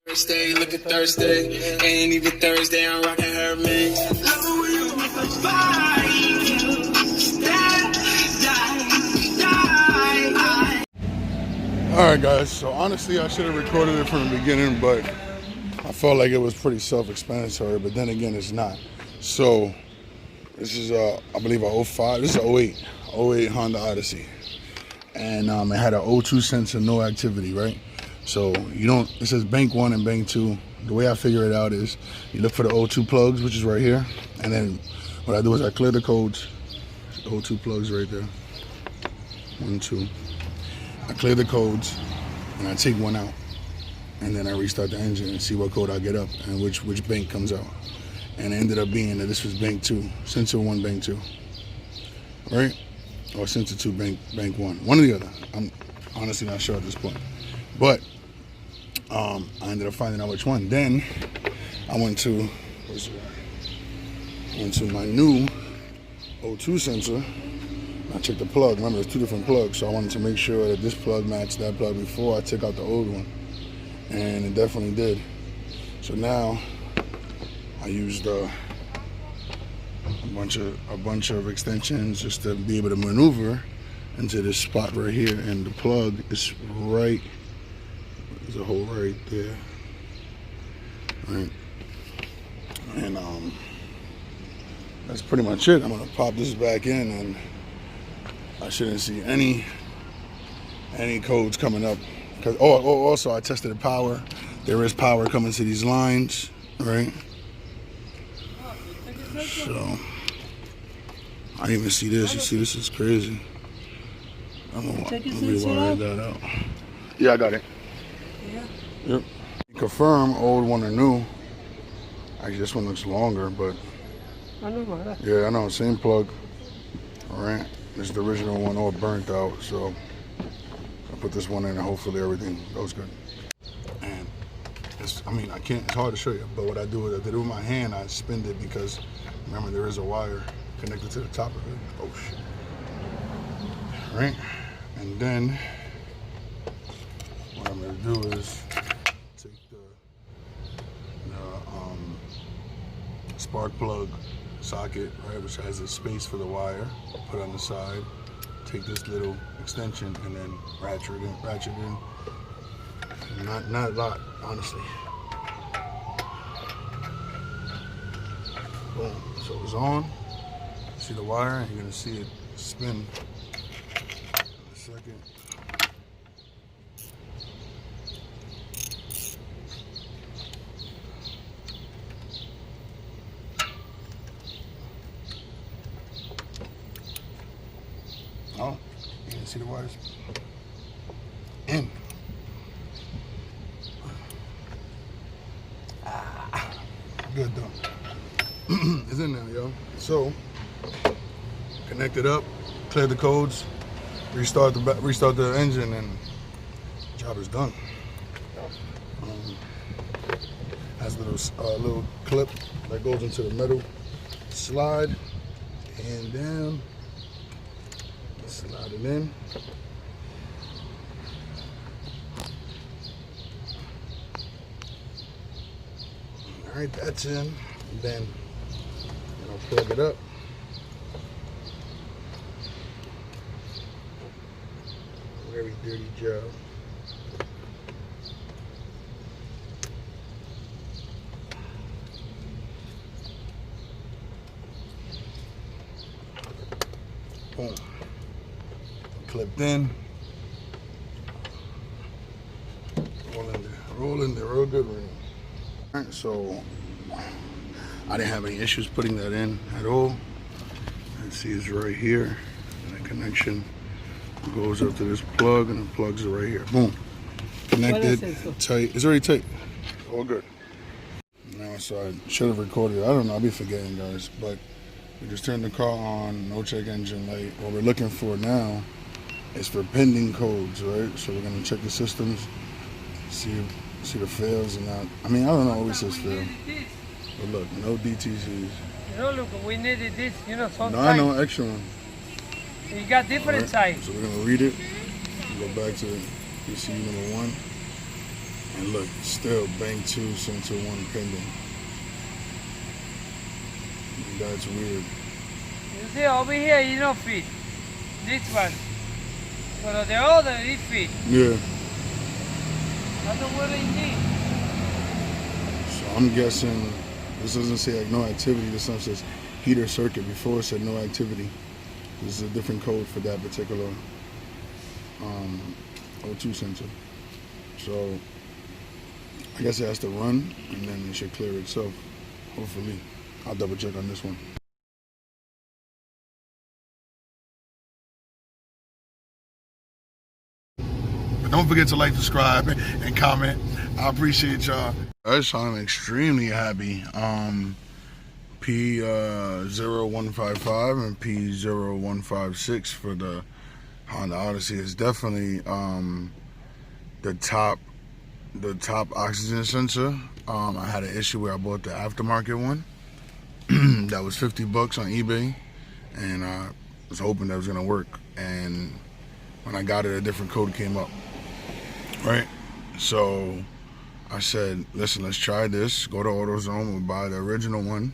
Thursday, look at Thursday, ain't even Thursday, I'm rocking her mix. Alright guys, so honestly I should have recorded it from the beginning, but I felt like it was pretty self-explanatory, but then again it's not. So this is I believe a 05, this is a 08 Honda Odyssey. And it had an O2 sensor, no activity, right? So it says bank 1 and bank 2. The way I figure it out is you look for the O2 plugs, which is right here, and then what I do is I clear the codes. O2 plugs right there. 1, 2. I clear the codes and I take one out, and then I restart the engine and see what code I get up and which bank comes out. And it ended up being that this was bank 2, sensor 1, bank 2, right? Or sensor 2, bank 1, one or the other. I'm honestly not sure at this point, but I ended up finding out which one. Then I went to my new O2 sensor. I checked the plug. Remember, there's 2 different plugs, so I wanted to make sure that this plug matched that plug before I took out the old one, and it definitely did. So now I used a bunch of extensions just to be able to maneuver into this spot right here, and the plug is right. There's a hole right there, right? And that's pretty much it. I'm gonna pop this back in, and I shouldn't see any codes coming up. Cause also I tested the power. There is power coming to these lines, right? So I didn't even see this. You see, this is crazy. I'm gonna rewire that out. Yeah, I got it. Yeah. Yep. Confirm old one or new. Actually, this one looks longer, but yeah, I know, same plug. All right, this is the original one, all burnt out. So I put this one in, and hopefully everything goes good. And it's hard to show you, but what I do is I did it with my hand. I spin it because remember there is a wire connected to the top of it. Oh shit! All right, and then what I'm gonna do is take the spark plug socket, right, which has a space for the wire, put on the side, take this little extension and then ratchet in. Not a lot, honestly. Boom. So it's on. See the wire, you're gonna see it spin in a second. Oh, you can see the wires in. Good though. It's in there, yo. So connect it up, clear the codes, restart the engine, and the job is done. Has a little clip that goes into the metal slide, hand down. Slide it in. All right, that's in. And then I'll plug it up. Very dirty job. Boom. Clipped in. Roll in there, real good right now. All right, so I didn't have any issues putting that in at all. And see, it's right here, and the connection goes up to this plug, and the plugs are right here. Boom, connected, tight. It's already tight. All good. Now, so I should have recorded. I don't know. I'll be forgetting, guys, but we just turned the car on. No check engine light. What we're looking for now is for pending codes, right? So we're gonna check the systems, see the fails and that. I mean, I don't know, always says fail. But look, no DTCs. Look, we needed this, sometimes. No, I know, extra one. You got different size. So we're gonna read it. Go back to ECU number 1. And look, still bank 2, sensor 1 pending. That's weird. You see over here, you know, fit. This one. But the other is fit. Yeah. That's what I need. So I'm guessing this doesn't say like no activity. This one says heater circuit. Before it said no activity. This is a different code for that particular O2 sensor. So I guess it has to run and then it should clear itself. Hopefully. I'll double check on this one. But don't forget to like, subscribe, and comment. I appreciate y'all. I'm extremely happy. P0155 and P0156 for the Honda Odyssey is definitely the top oxygen sensor. I had an issue where I bought the aftermarket one. That was $50 on eBay, and I was hoping that was gonna work. And when I got it, a different code came up. Right? So I said, listen, let's try this. Go to AutoZone, we'll buy the original one.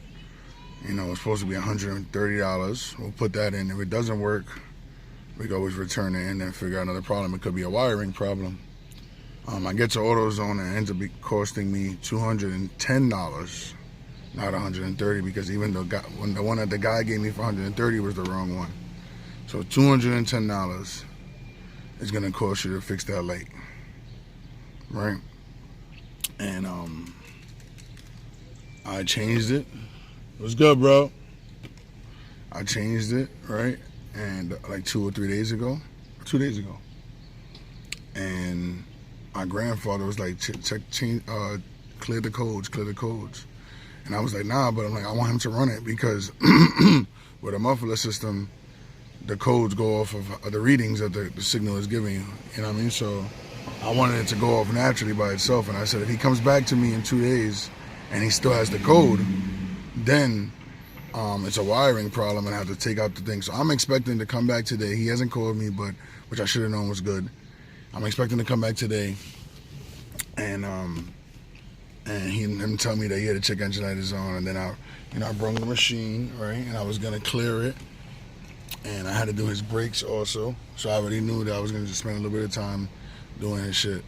You know, it's supposed to be $130. We'll put that in. If it doesn't work, we can always return it and then figure out another problem. It could be a wiring problem. I get to AutoZone and it ends up costing me $210, not $130, because even the one that the guy gave me for $130 was the wrong one. So $210 is gonna cost you to fix that light, right? And I changed it. What's good, bro? I changed it, right? And like 2 or 3 days ago, 2 days ago, and my grandfather was like, clear the codes. And I was like, nah, but I'm like, I want him to run it because with a muffler system, the codes go off of the readings that the signal is giving you. You know what I mean? So I wanted it to go off naturally by itself. And I said, if he comes back to me in 2 days and he still has the code, then it's a wiring problem and I have to take out the thing. So I'm expecting to come back today. He hasn't called me, but which I should have known was good. I'm expecting to come back today and him tell me that he had a check engine light is on, and then I brought the machine, right, and I was gonna clear it, and I had to do his brakes also. So I already knew that I was gonna just spend a little bit of time doing his shit.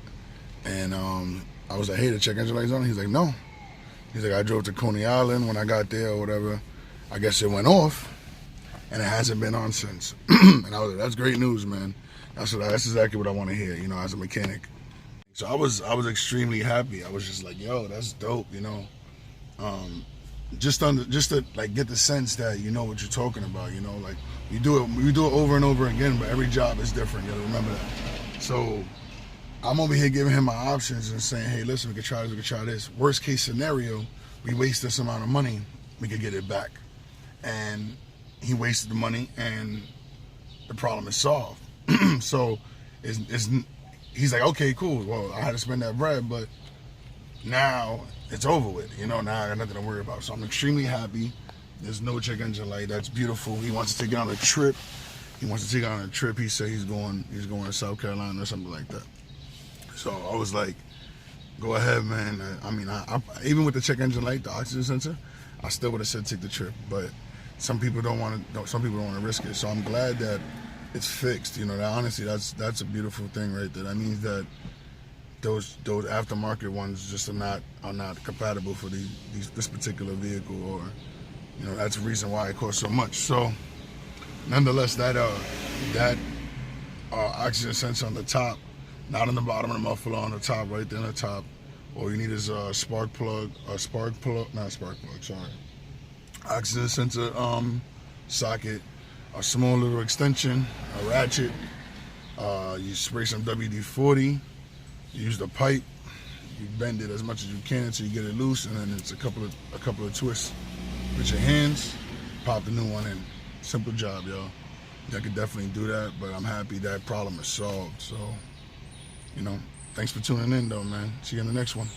And I was like, hey, the check engine light's on? He's like, no. He's like, I drove to Coney Island when I got there or whatever. I guess it went off, and it hasn't been on since. And I was like, that's great news, man. That's exactly what I want to hear, you know, as a mechanic. So I was extremely happy. I was just like, yo, that's dope, you know. Just to like get the sense that you know what you're talking about, you know, like we do it over and over again, but every job is different. You gotta remember that. So I'm over here giving him my options and saying, hey, listen, we could try this, we could try this. Worst case scenario, we waste this amount of money, we could get it back. And he wasted the money, and the problem is solved. So he's like, okay, cool. Well, I had to spend that bread, but now it's over with. You know, now I got nothing to worry about. So I'm extremely happy. There's no check engine light. That's beautiful. He wants to take it on a trip. He said he's going to South Carolina or something like that. So I was like, go ahead, man. I mean, I even with the check engine light, the oxygen sensor, I still would have said take the trip. But some people don't want to risk it. So I'm glad that it's fixed. You know, that honestly, that's a beautiful thing right there. That means that those aftermarket ones just are not compatible for this particular vehicle, or you know, that's the reason why it costs so much. So nonetheless, that oxygen sensor on the top, not on the bottom of the muffler, on the top, right there on the top. All you need is a oxygen sensor socket, a small little extension, a ratchet. You spray some WD-40. You use the pipe. You bend it as much as you can until you get it loose, and then it's a couple of twists with your hands. Pop the new one in. Simple job, y'all. Y'all could definitely do that, but I'm happy that problem is solved. So, you know, thanks for tuning in, though, man. See you in the next one.